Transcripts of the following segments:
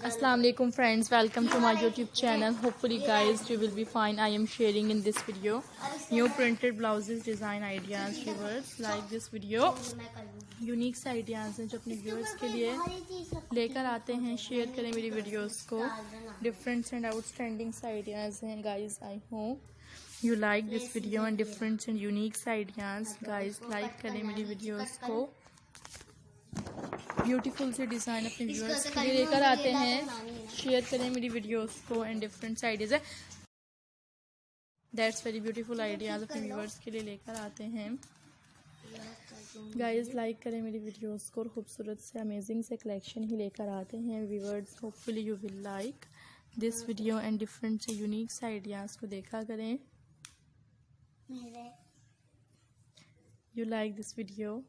Assalamu alaikum friends, welcome to my YouTube channel. Hopefully guys you will be fine. I am sharing in this video new printed blouses design ideas. Viewers like this video, unique से ideas हैं जो अपने viewers के लिए लेकर आते हैं. Share करें मेरी वीडियोस को. डिफरेंट एंड आउटस्टैंडिंग से आइडियाज़ हैं guys. I hope you like this video and different and unique से आइडियाज़. गाइस लाइक करें मेरी वीडियोस को. ब्यूटीफुल से डिज़ाइन अपने व्यूअर्स के लिए लेकर आते हैं. शेयर करें मेरी वीडियोस को एंड डिफरेंट आइडियाज़ है. दैट्स वेरी ब्यूटीफुल आइडियाज़ अपने व्यूअर्स के लिए लेकर आते हैं. गाइस लाइक करें मेरी वीडियोस को और खूबसूरत से अमेजिंग से कलेक्शन ही लेकर आते हैं. Viewers hopefully you will like this video and different से यूनिक से आइडियाज़ को देखा करें. You like this video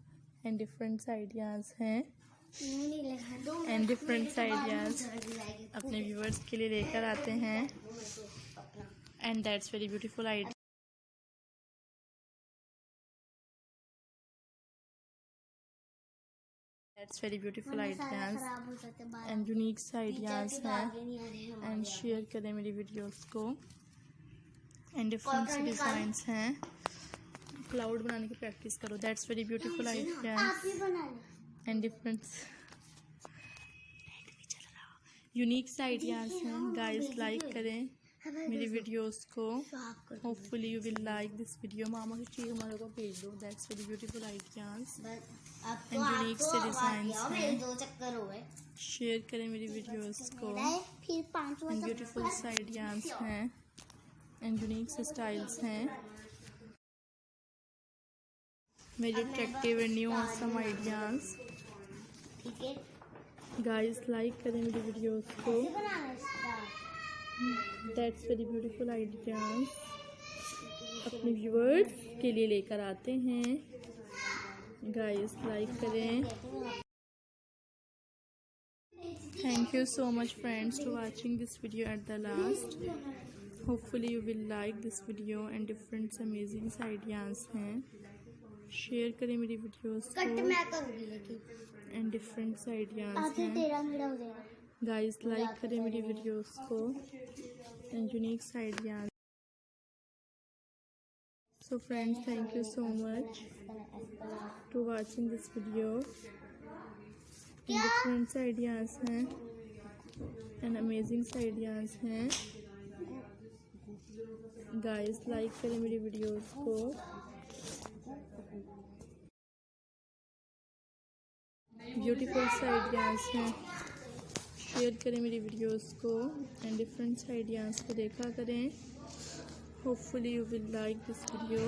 and different ideas हैं एंड डिफरेंट आइडियाज़ अपने व्यूअर्स के लिए लेकर आते हैं. And that's very beautiful idea. That's very beautiful ideas and unique ideas हैं. एंड शेयर करें मेरी वीडियोस को. एंड डिफरेंट से डिज़ाइंस हैं. क्लाउड बनाने की प्रैक्टिस करो. That's very beautiful ideas and different unique से आइडियाज हैं. गाइस लाइक करें मेरी वीडियोस को. Hopefully you will like this video. मामा की चीज़ हमारे को भेज दो. That's very beautiful ideas and unique से डिज़ाइंस हैं. शेयर करें मेरी वीडियोस को. एंड ब्यूटीफुल से आइडियाज हैं एंड यूनिक से स्टाइल्स हैं. Very attractive and new awesome ideas. Guys like करें मेरी वीडियोस को. दैट्स वेरी ब्यूटीफुल आइडियाज अपने व्यूअर्स के लिए लेकर आते हैं. गाइस लाइक करें. Thank you so much friends to watching this video at the last. Hopefully you will like this video and different amazing ideas हैं. शेयर करें मेरी वीडियोस को एंड डिफरेंट आइडियाज़ हैं. गाइस लाइक करें मेरी videos को and unique ideas. So friends thank you so much to watching this video. Different ideas हैं and amazing ideas हैं. गाइस लाइक करें मेरी वीडियोस को. ब्यूटीफुल से आइडियाज़ हैं. शेयर करें मेरी वीडियोस को एंड डिफरेंट आइडियाज़ को देखा करें. Hopefully you will like this video.